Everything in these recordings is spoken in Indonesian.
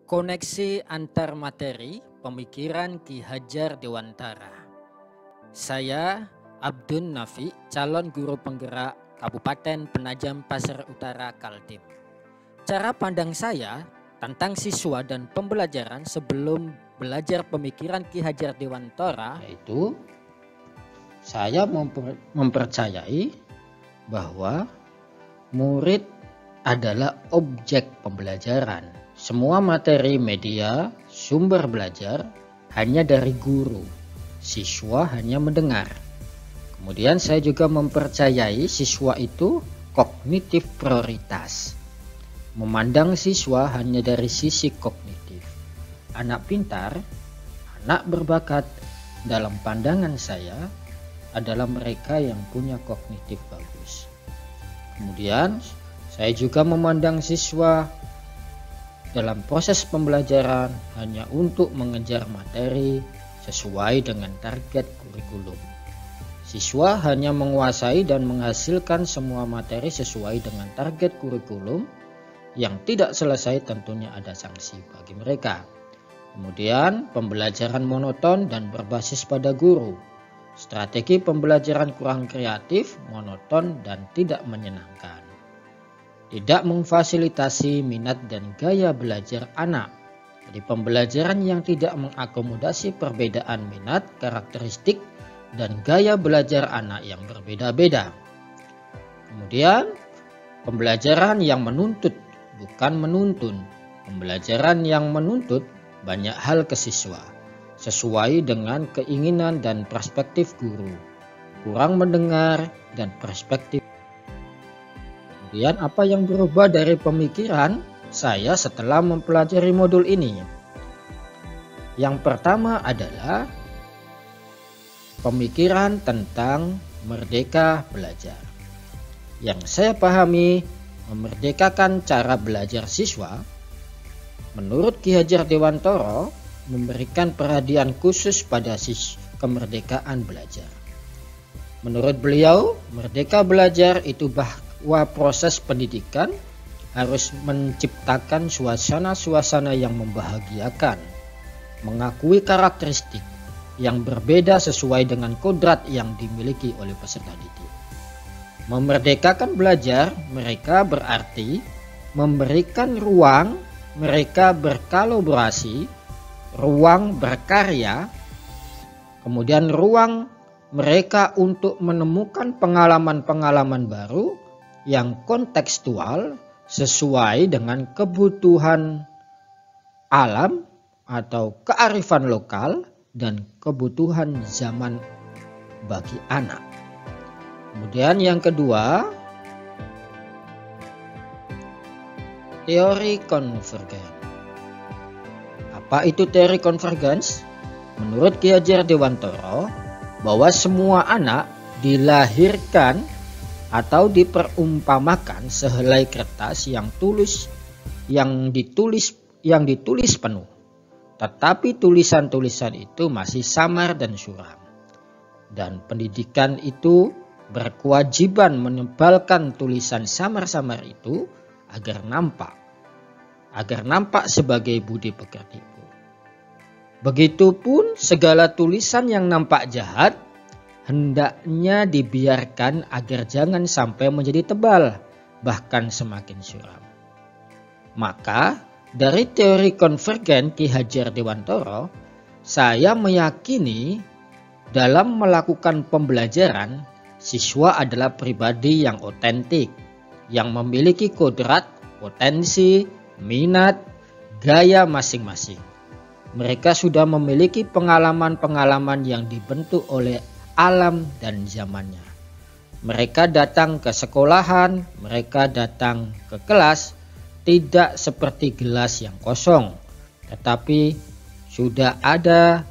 Koneksi antar materi pemikiran Ki Hajar Dewantara. Saya Abdun Nafi, calon guru penggerak Kabupaten Penajam Pasir Utara Kaltim. Cara pandang saya tentang siswa dan pembelajaran sebelum belajar pemikiran Ki Hajar Dewantara yaitu saya mempercayai bahwa murid adalah objek pembelajaran. Semua materi media sumber belajar hanya dari guru, siswa hanya mendengar. Kemudian saya juga mempercayai siswa itu kognitif prioritas. Memandang siswa hanya dari sisi kognitif. Anak pintar, anak berbakat dalam pandangan saya adalah mereka yang punya kognitif bagus. Kemudian saya juga memandang siswa dalam proses pembelajaran hanya untuk mengejar materi sesuai dengan target kurikulum. Siswa hanya menguasai dan menghasilkan semua materi sesuai dengan target kurikulum. Yang tidak selesai tentunya ada sanksi bagi mereka. Kemudian pembelajaran monoton dan berbasis pada guru. Strategi pembelajaran kurang kreatif, monoton, dan tidak menyenangkan. Tidak memfasilitasi minat dan gaya belajar anak. Jadi pembelajaran yang tidak mengakomodasi perbedaan minat, karakteristik, dan gaya belajar anak yang berbeda-beda. Kemudian pembelajaran yang menuntut bukan menuntun. Pembelajaran yang menuntut banyak hal ke siswa sesuai dengan keinginan dan perspektif guru. Kurang mendengar dan perspektif. Kemudian apa yang berubah dari pemikiran saya setelah mempelajari modul ini? Yang pertama adalah pemikiran tentang merdeka belajar. Yang saya pahami, memerdekakan cara belajar siswa, menurut Ki Hajar Dewantara, memberikan perhatian khusus pada kemerdekaan belajar. Menurut beliau, merdeka belajar itu bahwa proses pendidikan harus menciptakan suasana-suasana yang membahagiakan, mengakui karakteristik yang berbeda sesuai dengan kodrat yang dimiliki oleh peserta didik. Memerdekakan belajar mereka berarti memberikan ruang mereka berkolaborasi, ruang berkarya, kemudian ruang mereka untuk menemukan pengalaman-pengalaman baru yang kontekstual sesuai dengan kebutuhan alam atau kearifan lokal dan kebutuhan zaman bagi anak. Kemudian yang kedua, teori konvergen. Apa itu teori konvergens? Menurut Ki Hajar Dewantara, bahwa semua anak dilahirkan atau diperumpamakan sehelai kertas yang ditulis penuh. Tetapi tulisan-tulisan itu masih samar dan suram. Dan pendidikan itu berkewajiban menebalkan tulisan samar-samar itu agar nampak sebagai budi pekerti. Begitupun segala tulisan yang nampak jahat hendaknya dibiarkan agar jangan sampai menjadi tebal, bahkan semakin suram. Maka dari teori konvergen Ki Hajar Dewantara, saya meyakini dalam melakukan pembelajaran, siswa adalah pribadi yang otentik, yang memiliki kodrat, potensi, minat, gaya masing-masing. Mereka sudah memiliki pengalaman-pengalaman yang dibentuk oleh alam dan zamannya. Mereka datang ke sekolahan, mereka datang ke kelas, tidak seperti gelas yang kosong, tetapi sudah ada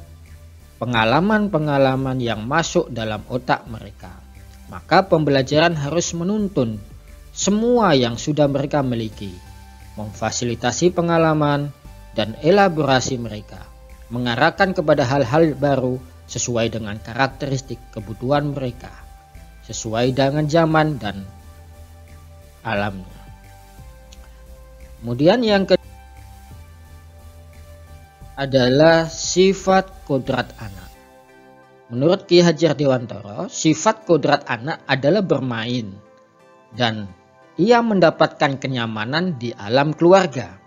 pengalaman-pengalaman yang masuk dalam otak mereka. Maka pembelajaran harus menuntun semua yang sudah mereka miliki, memfasilitasi pengalaman dan elaborasi mereka, mengarahkan kepada hal-hal baru sesuai dengan karakteristik kebutuhan mereka, sesuai dengan zaman dan alamnya. Kemudian yang kedua, adalah sifat kodrat anak. Menurut Ki Hajar Dewantara, sifat kodrat anak adalah bermain dan ia mendapatkan kenyamanan di alam keluarga.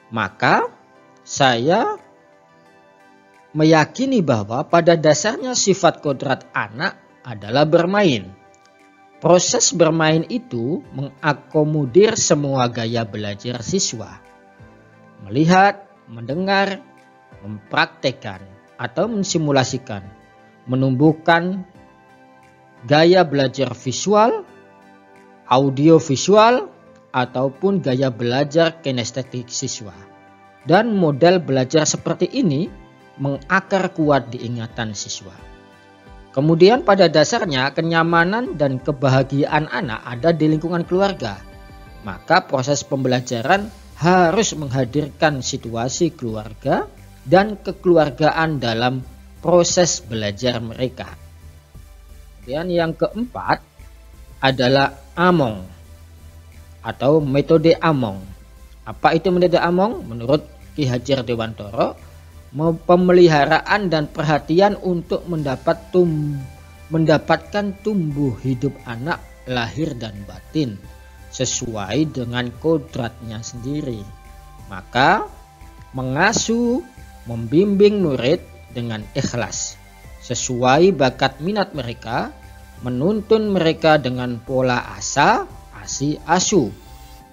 Maka saya meyakini bahwa pada dasarnya sifat kodrat anak adalah bermain. Proses bermain itu mengakomodir semua gaya belajar siswa. Melihat, mendengar, mempraktekkan atau mensimulasikan, menumbuhkan gaya belajar visual, audio visual, ataupun gaya belajar kinestetik siswa. Dan model belajar seperti ini mengakar kuat di ingatan siswa. Kemudian pada dasarnya kenyamanan dan kebahagiaan anak ada di lingkungan keluarga. Maka proses pembelajaran harus menghadirkan situasi keluarga dan kekeluargaan dalam proses belajar mereka. Kemudian yang keempat adalah Among atau metode Among. Apa itu metode Among? Menurut Ki Hajar Dewantara, pemeliharaan dan perhatian untuk mendapatkan tumbuh hidup anak lahir dan batin sesuai dengan kodratnya sendiri. Maka mengasuh, membimbing murid dengan ikhlas sesuai bakat minat mereka, menuntun mereka dengan pola asa, asi, asu,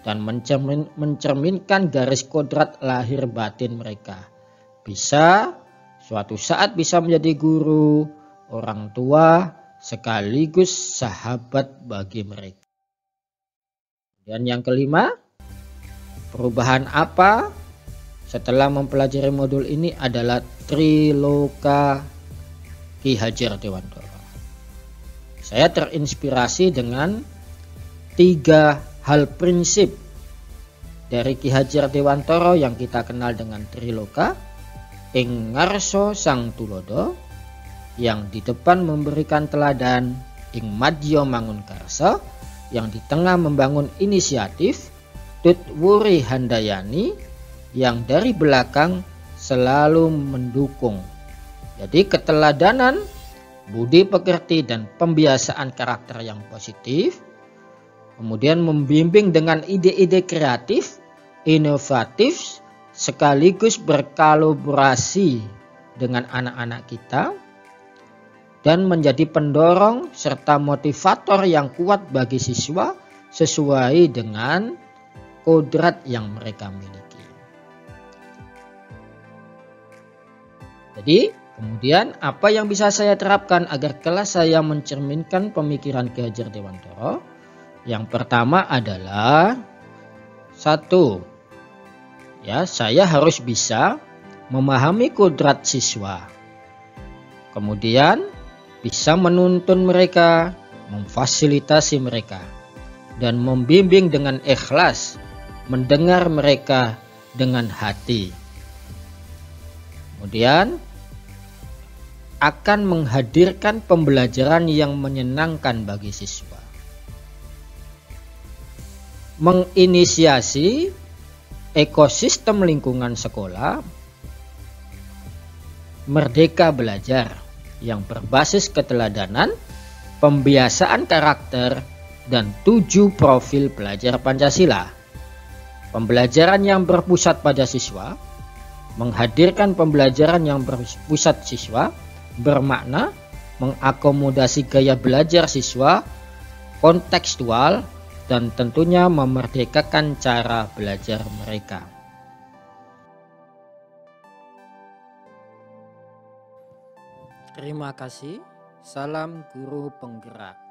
dan mencerminkan garis kodrat lahir batin mereka. Suatu saat bisa menjadi guru, orang tua, sekaligus sahabat bagi mereka. Dan yang kelima, perubahan apa setelah mempelajari modul ini adalah Triloka Ki Hajar Dewantara. Saya terinspirasi dengan 3 hal prinsip dari Ki Hajar Dewantara yang kita kenal dengan Triloka. Ing ngarso sang tulodo, yang di depan memberikan teladan, ing madya mangun karsa, yang di tengah membangun inisiatif, tut wuri handayani, yang dari belakang selalu mendukung. Jadi keteladanan, budi pekerti dan pembiasaan karakter yang positif, kemudian membimbing dengan ide-ide kreatif, inovatif, sekaligus berkolaborasi dengan anak-anak kita dan menjadi pendorong serta motivator yang kuat bagi siswa sesuai dengan kodrat yang mereka miliki. Jadi kemudian apa yang bisa saya terapkan agar kelas saya mencerminkan pemikiran Ki Hajar Dewantara? Yang pertama adalah 1. Saya harus bisa memahami kodrat siswa. Kemudian bisa menuntun mereka, memfasilitasi mereka, dan membimbing dengan ikhlas, mendengar mereka dengan hati. Kemudian akan menghadirkan pembelajaran yang menyenangkan bagi siswa. Menginisiasi ekosistem lingkungan sekolah merdeka belajar yang berbasis keteladanan, pembiasaan karakter, dan 7 profil pelajar Pancasila. Pembelajaran yang berpusat pada siswa, menghadirkan pembelajaran yang berpusat siswa, bermakna mengakomodasi gaya belajar siswa, kontekstual, dan tentunya memerdekakan cara belajar mereka. Terima kasih. Salam guru penggerak.